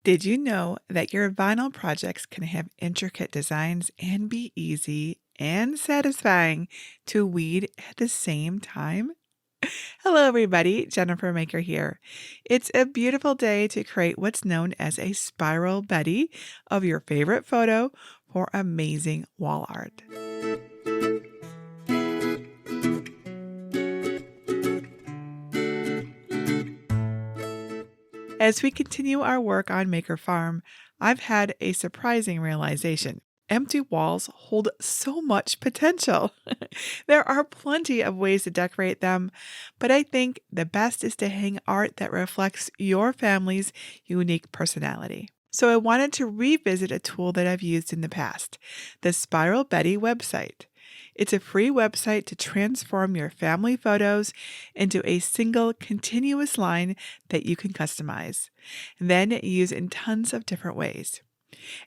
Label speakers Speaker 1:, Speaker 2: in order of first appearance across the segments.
Speaker 1: Did you know that your vinyl projects can have intricate designs and be easy and satisfying to weed at the same time? Hello, everybody. JenniferMaker here. It's a beautiful day to create what's known as a spiral Betty of your favorite photo for amazing wall art. As we continue our work on Maker Farm, I've had a surprising realization. Empty walls hold so much potential. There are plenty of ways to decorate them, but I think the best is to hang art that reflects your family's unique personality. So I wanted to revisit a tool that I've used in the past, the Spiral Betty website. It's a free website to transform your family photos into a single continuous line that you can customize, and then use in tons of different ways.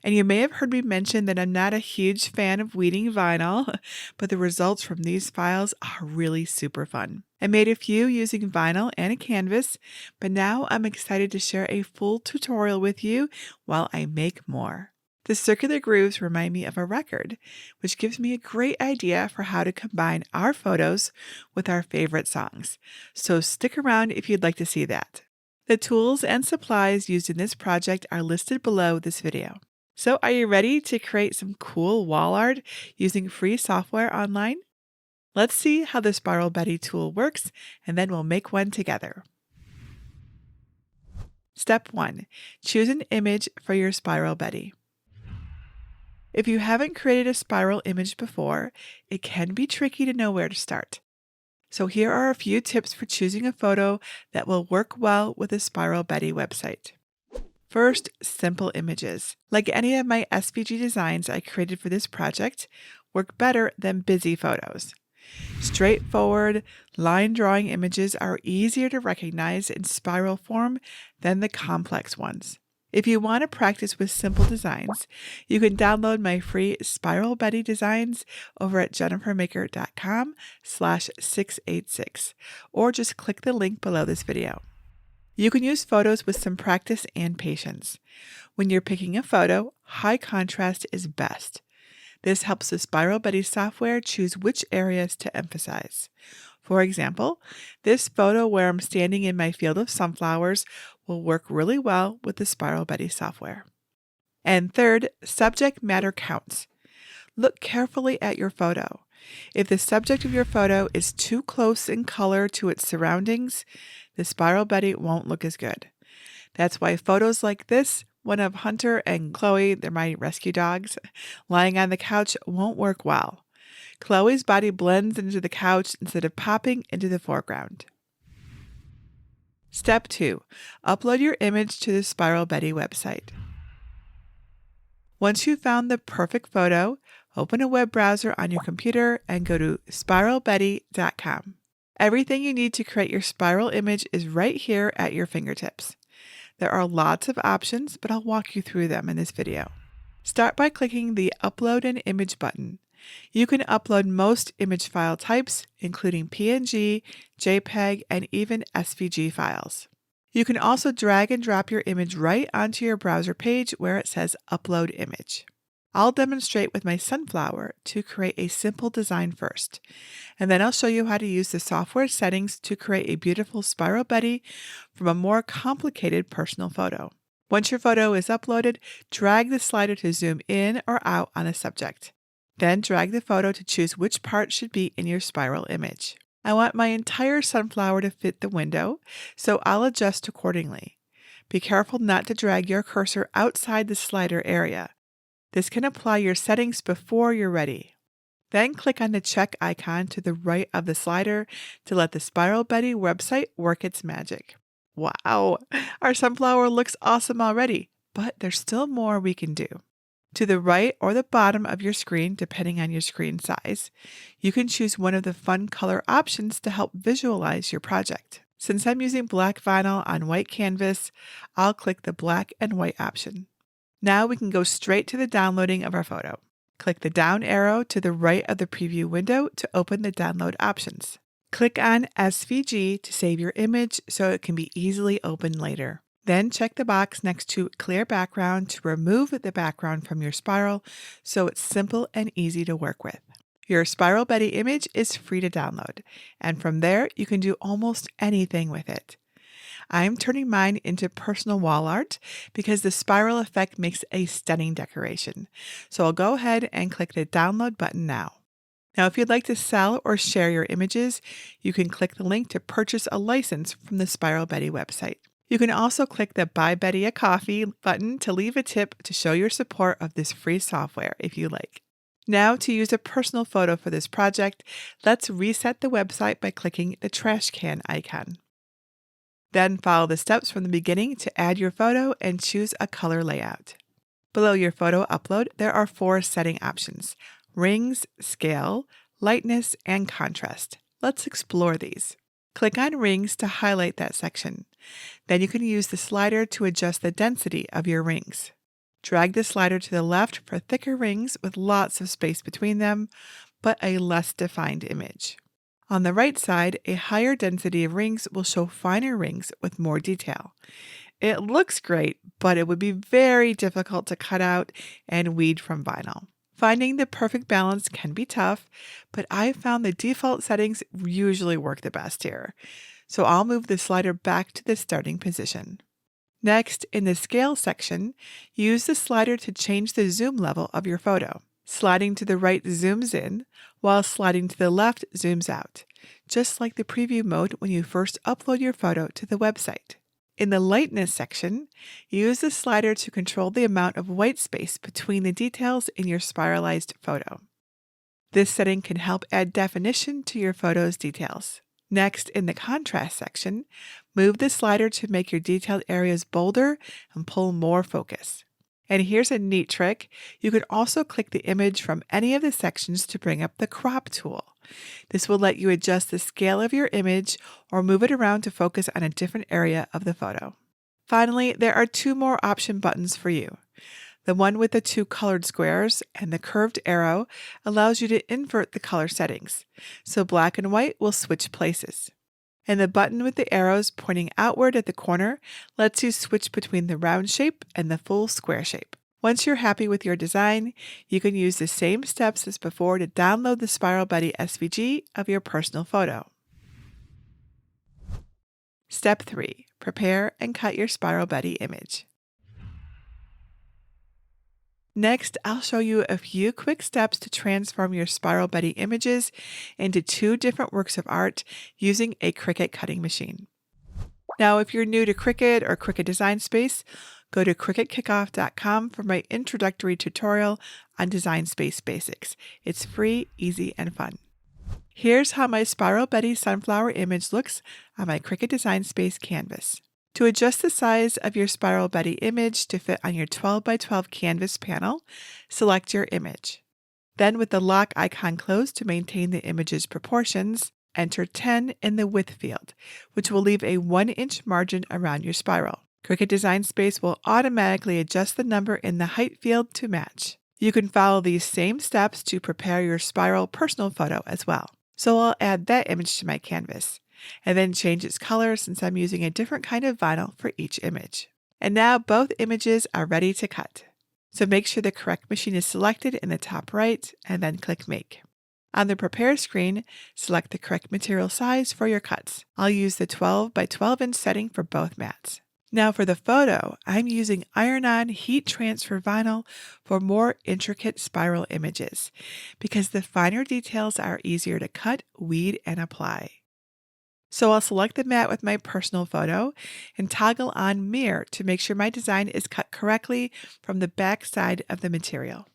Speaker 1: And you may have heard me mention that I'm not a huge fan of weeding vinyl, but the results from these files are really super fun. I made a few using vinyl and a canvas, but now I'm excited to share a full tutorial with you while I make more. The circular grooves remind me of a record, which gives me a great idea for how to combine our photos with our favorite songs. So stick around if you'd like to see that. The tools and supplies used in this project are listed below this video. So are you ready to create some cool wall art using free software online? Let's see how the Spiral Betty tool works, and then we'll make one together. Step 1. Choose an image for your Spiral Betty. If you haven't created a spiral image before, it can be tricky to know where to start. So here are a few tips for choosing a photo that will work well with the Spiral Betty website. First, simple images. Like any of my SVG designs I created for this project, work better than busy photos. Straightforward, line drawing images are easier to recognize in spiral form than the complex ones. If you want to practice with simple designs, you can download my free Spiral Betty designs over at JenniferMaker.com/686, or just click the link below this video. You can use photos with some practice and patience. When you're picking a photo, high contrast is best. This helps the Spiral Betty software choose which areas to emphasize. For example, this photo where I'm standing in my field of sunflowers will work really well with the Spiral Betty software. And third, subject matter counts. Look carefully at your photo. If the subject of your photo is too close in color to its surroundings, the Spiral Betty won't look as good. That's why photos like this, one of Hunter and Chloe, they're my rescue dogs, lying on the couch won't work well. Chloe's body blends into the couch instead of popping into the foreground. Step 2. Upload your image to the Spiral Betty website. Once you've found the perfect photo, open a web browser on your computer and go to spiralbetty.com. Everything you need to create your spiral image is right here at your fingertips. There are lots of options, but I'll walk you through them in this video. Start by clicking the Upload an Image button. You can upload most image file types, including PNG, JPEG, and even SVG files. You can also drag and drop your image right onto your browser page where it says Upload Image. I'll demonstrate with my sunflower to create a simple design first, and then I'll show you how to use the software settings to create a beautiful Spiral Betty from a more complicated personal photo. Once your photo is uploaded, drag the slider to zoom in or out on a subject. Then drag the photo to choose which part should be in your spiral image. I want my entire sunflower to fit the window, so I'll adjust accordingly. Be careful not to drag your cursor outside the slider area. This can apply your settings before you're ready. Then click on the check icon to the right of the slider to let the Spiral Betty website work its magic. Wow, our sunflower looks awesome already, but there's still more we can do. To the right or the bottom of your screen, depending on your screen size, you can choose one of the fun color options to help visualize your project. Since I'm using black vinyl on white canvas, I'll click the black and white option. Now we can go straight to the downloading of our photo. Click the down arrow to the right of the preview window to open the download options. Click on SVG to save your image so it can be easily opened later. Then check the box next to Clear Background to remove the background from your spiral so it's simple and easy to work with. Your Spiral Betty image is free to download, and from there you can do almost anything with it. I'm turning mine into personal wall art because the spiral effect makes a stunning decoration. So I'll go ahead and click the download button now. Now, if you'd like to sell or share your images, you can click the link to purchase a license from the Spiral Betty website. You can also click the Buy Betty a Coffee button to leave a tip to show your support of this free software if you like. Now, to use a personal photo for this project, let's reset the website by clicking the trash can icon. Then follow the steps from the beginning to add your photo and choose a color layout. Below your photo upload, there are 4 setting options: rings, scale, lightness, and contrast. Let's explore these. Click on rings to highlight that section. Then you can use the slider to adjust the density of your rings. Drag the slider to the left for thicker rings with lots of space between them, but a less defined image. On the right side, a higher density of rings will show finer rings with more detail. It looks great, but it would be very difficult to cut out and weed from vinyl. Finding the perfect balance can be tough, but I've found the default settings usually work the best here. So I'll move the slider back to the starting position. Next, in the scale section, use the slider to change the zoom level of your photo. Sliding to the right zooms in, while sliding to the left zooms out, just like the preview mode when you first upload your photo to the website. In the lightness section, use the slider to control the amount of white space between the details in your spiralized photo. This setting can help add definition to your photo's details. Next, in the contrast section, move the slider to make your detailed areas bolder and pull more focus. And here's a neat trick. You can also click the image from any of the sections to bring up the crop tool. This will let you adjust the scale of your image or move it around to focus on a different area of the photo. Finally, there are 2 more option buttons for you. The one with the 2 colored squares and the curved arrow allows you to invert the color settings, so black and white will switch places. And the button with the arrows pointing outward at the corner lets you switch between the round shape and the full square shape. Once you're happy with your design, you can use the same steps as before to download the Spiral Betty SVG of your personal photo. Step 3. Prepare and cut your Spiral Betty image. Next, I'll show you a few quick steps to transform your Spiral Betty images into 2 different works of art using a Cricut cutting machine. Now, if you're new to Cricut or Cricut Design Space, go to cricutkickoff.com for my introductory tutorial on Design Space basics. It's free, easy, and fun. Here's how my Spiral Betty sunflower image looks on my Cricut Design Space canvas. To adjust the size of your Spiral Betty image to fit on your 12 by 12 canvas panel, select your image. Then with the lock icon closed to maintain the image's proportions, enter 10 in the width field, which will leave a 1-inch margin around your spiral. Cricut Design Space will automatically adjust the number in the height field to match. You can follow these same steps to prepare your spiral personal photo as well. So I'll add that image to my canvas, and then change its color since I'm using a different kind of vinyl for each image. And now both images are ready to cut. So make sure the correct machine is selected in the top right and then click Make. On the Prepare screen, select the correct material size for your cuts. I'll use the 12 by 12 inch setting for both mats. Now for the photo, I'm using iron-on heat transfer vinyl for more intricate spiral images because the finer details are easier to cut, weed, and apply. So I'll select the mat with my personal photo and toggle on Mirror to make sure my design is cut correctly from the back side of the material.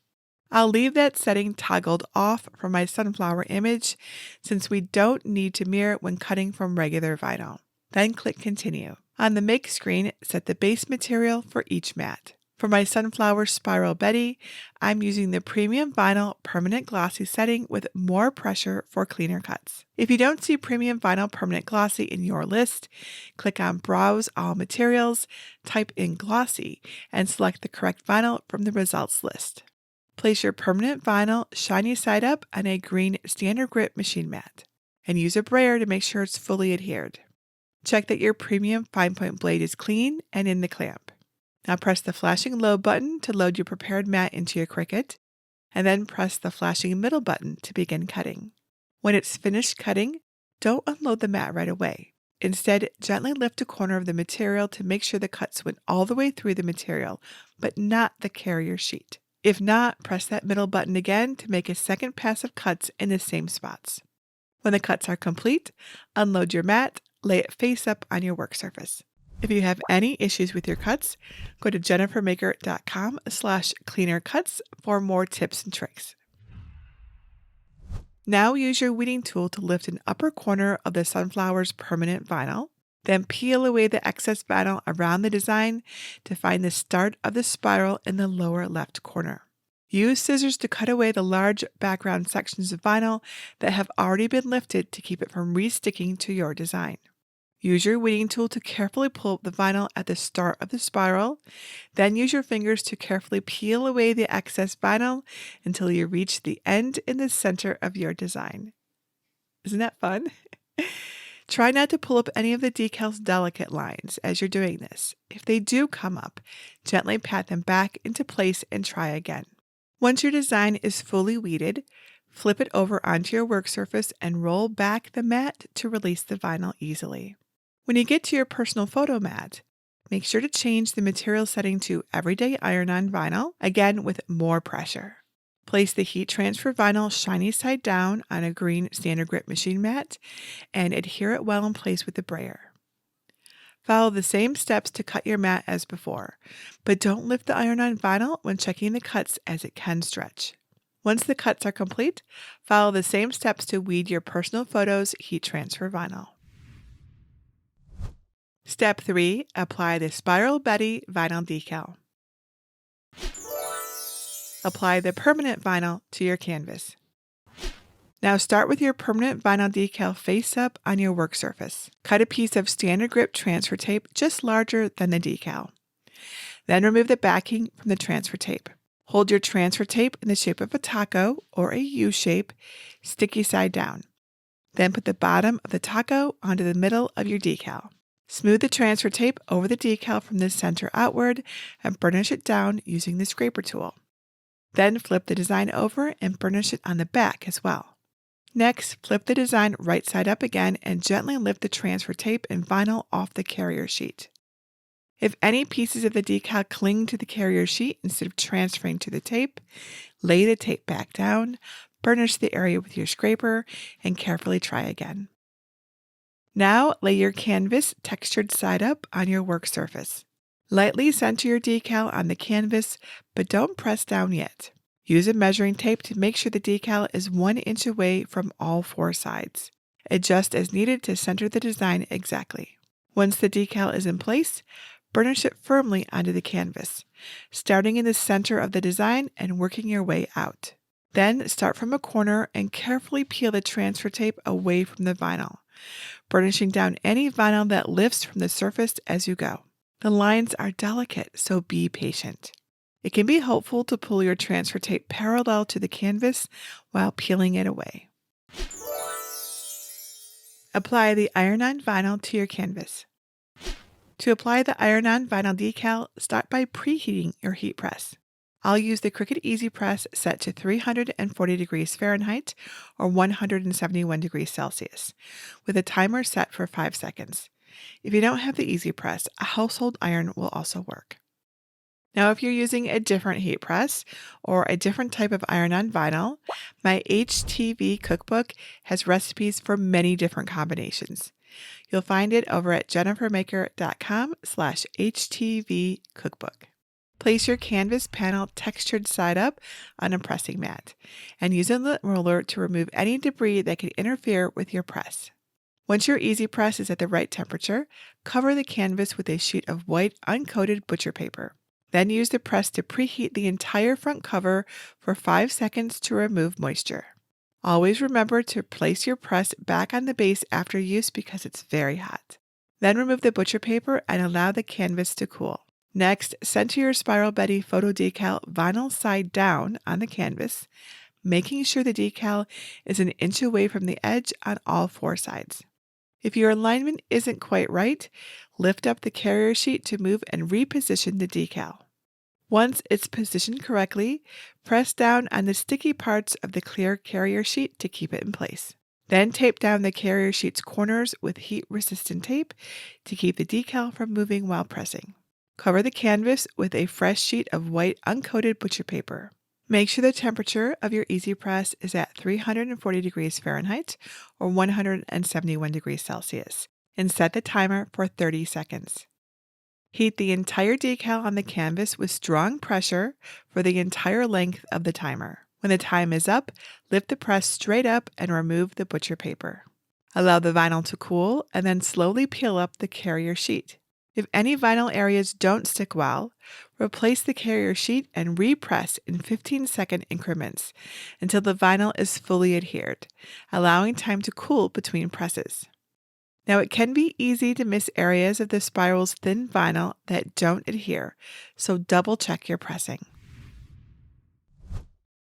Speaker 1: I'll leave that setting toggled off for my sunflower image since we don't need to mirror when cutting from regular vinyl. Then click Continue. On the Make screen, set the base material for each mat. For my sunflower Spiral Betty, I'm using the Premium Vinyl Permanent Glossy setting with more pressure for cleaner cuts. If you don't see Premium Vinyl Permanent Glossy in your list, click on Browse All Materials, type in Glossy, and select the correct vinyl from the results list. Place your permanent vinyl shiny side up on a green standard grip machine mat, and use a brayer to make sure it's fully adhered. Check that your premium fine point blade is clean and in the clamp. Now press the flashing load button to load your prepared mat into your Cricut, and then press the flashing middle button to begin cutting. When it's finished cutting, don't unload the mat right away. Instead, gently lift a corner of the material to make sure the cuts went all the way through the material, but not the carrier sheet. If not, press that middle button again to make a second pass of cuts in the same spots. When the cuts are complete, unload your mat, lay it face up on your work surface. If you have any issues with your cuts, go to JenniferMaker.com/cleanercuts for more tips and tricks. Now use your weeding tool to lift an upper corner of the sunflower's permanent vinyl, then peel away the excess vinyl around the design to find the start of the spiral in the lower left corner. Use scissors to cut away the large background sections of vinyl that have already been lifted to keep it from re-sticking to your design. Use your weeding tool to carefully pull up the vinyl at the start of the spiral, then use your fingers to carefully peel away the excess vinyl until you reach the end in the center of your design. Isn't that fun? Try not to pull up any of the decal's delicate lines as you're doing this. If they do come up, gently pat them back into place and try again. Once your design is fully weeded, flip it over onto your work surface and roll back the mat to release the vinyl easily. When you get to your personal photo mat, make sure to change the material setting to Everyday Iron-On Vinyl, again with more pressure. Place the heat transfer vinyl shiny side down on a green standard grip machine mat and adhere it well in place with the brayer. Follow the same steps to cut your mat as before, but don't lift the iron-on vinyl when checking the cuts as it can stretch. Once the cuts are complete, follow the same steps to weed your personal photos heat transfer vinyl. Step 3. Apply the Spiral Betty vinyl decal. Apply the permanent vinyl to your canvas. Now start with your permanent vinyl decal face up on your work surface. Cut a piece of standard grip transfer tape just larger than the decal. Then remove the backing from the transfer tape. Hold your transfer tape in the shape of a taco or a U shape, sticky side down. Then put the bottom of the taco onto the middle of your decal. Smooth the transfer tape over the decal from the center outward and burnish it down using the scraper tool. Then flip the design over and burnish it on the back as well. Next, flip the design right side up again and gently lift the transfer tape and vinyl off the carrier sheet. If any pieces of the decal cling to the carrier sheet instead of transferring to the tape, lay the tape back down, burnish the area with your scraper, and carefully try again. Now lay your canvas textured side up on your work surface. Lightly center your decal on the canvas, but don't press down yet. Use a measuring tape to make sure the decal is 1 inch away from all 4 sides. Adjust as needed to center the design exactly. Once the decal is in place, burnish it firmly onto the canvas, starting in the center of the design and working your way out. Then start from a corner and carefully peel the transfer tape away from the vinyl, burnishing down any vinyl that lifts from the surface as you go. The lines are delicate, so be patient. It can be helpful to pull your transfer tape parallel to the canvas while peeling it away. Apply the iron-on vinyl to your canvas. To apply the iron-on vinyl decal, start by preheating your heat press. I'll use the Cricut Easy Press set to 340 degrees Fahrenheit or 171 degrees Celsius, with a timer set for 5 seconds. If you don't have the Easy Press, a household iron will also work. Now, if you're using a different heat press or a different type of iron-on vinyl, my HTV cookbook has recipes for many different combinations. You'll find it over at JenniferMaker.com/HTV cookbook. Place your canvas panel textured side up on a pressing mat and use a lint roller to remove any debris that could interfere with your press. Once your Easy Press is at the right temperature, cover the canvas with a sheet of white uncoated butcher paper. Then use the press to preheat the entire front cover for 5 seconds to remove moisture. Always remember to place your press back on the base after use because it's very hot. Then remove the butcher paper and allow the canvas to cool. Next, center your Spiral Betty photo decal vinyl side down on the canvas, making sure the decal is 1 inch away from the edge on all 4 sides. If your alignment isn't quite right, lift up the carrier sheet to move and reposition the decal. Once it's positioned correctly, press down on the sticky parts of the clear carrier sheet to keep it in place. Then tape down the carrier sheet's corners with heat-resistant tape to keep the decal from moving while pressing. Cover the canvas with a fresh sheet of white uncoated butcher paper. Make sure the temperature of your Easy Press is at 340 degrees Fahrenheit or 171 degrees Celsius, and set the timer for 30 seconds. Heat the entire decal on the canvas with strong pressure for the entire length of the timer. When the time is up, lift the press straight up and remove the butcher paper. Allow the vinyl to cool and then slowly peel up the carrier sheet. If any vinyl areas don't stick well, replace the carrier sheet and repress in 15-second increments until the vinyl is fully adhered, allowing time to cool between presses. Now, it can be easy to miss areas of the spiral's thin vinyl that don't adhere, so double check your pressing.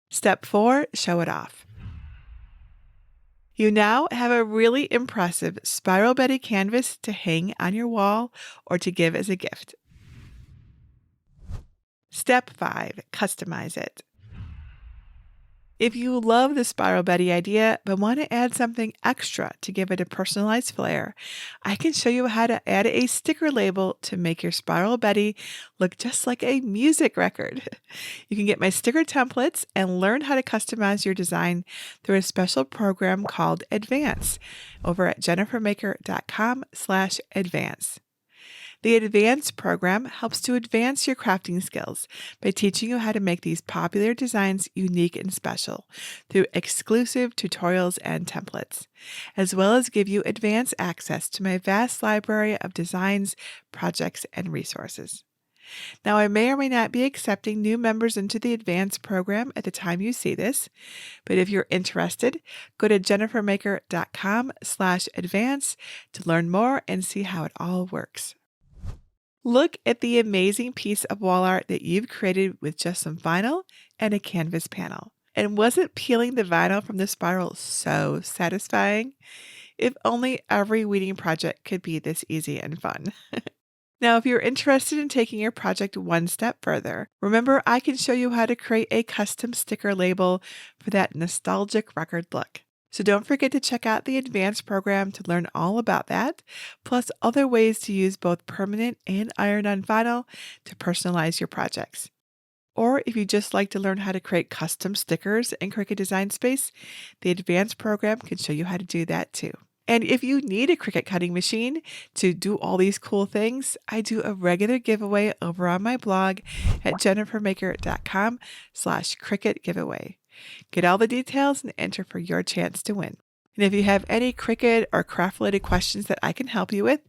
Speaker 1: Step 4, show it off. You now have a really impressive Spiral Betty canvas to hang on your wall or to give as a gift. Step 5, customize it. If you love the Spiral Betty idea but want to add something extra to give it a personalized flair, I can show you how to add a sticker label to make your Spiral Betty look just like a music record. You can get my sticker templates and learn how to customize your design through a special program called Advance over at JenniferMaker.com/advance. The Advance program helps to advance your crafting skills by teaching you how to make these popular designs unique and special through exclusive tutorials and templates, as well as give you advanced access to my vast library of designs, projects, and resources. Now, I may or may not be accepting new members into the Advance program at the time you see this, but if you're interested, go to JenniferMaker.com/advance to learn more and see how it all works. Look at the amazing piece of wall art that you've created with just some vinyl and a canvas panel. And wasn't peeling the vinyl from the spiral so satisfying? If only every weeding project could be this easy and fun. Now, if you're interested in taking your project one step further, remember I can show you how to create a custom sticker label for that nostalgic record look. So don't forget to check out the Advanced program to learn all about that, plus other ways to use both permanent and iron-on vinyl to personalize your projects. Or if you just like to learn how to create custom stickers in Cricut Design Space, the Advanced program can show you how to do that too. And if you need a Cricut cutting machine to do all these cool things, I do a regular giveaway over on my blog at JenniferMaker.com/Cricut giveaway. Get all the details and enter for your chance to win. And if you have any Cricut or craft-related questions that I can help you with,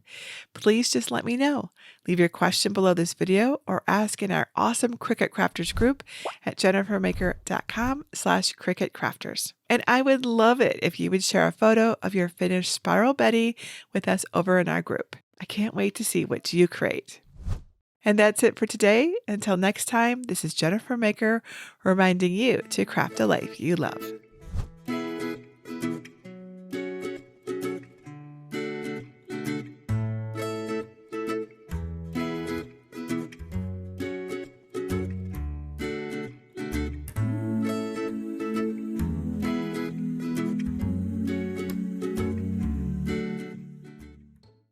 Speaker 1: please just let me know. Leave your question below this video or ask in our awesome Cricut Crafters group at JenniferMaker.com/Cricut Crafters. And I would love it if you would share a photo of your finished Spiral Betty with us over in our group. I can't wait to see what you create. And that's it for today. Until next time, this is Jennifer Maker reminding you to craft a life you love.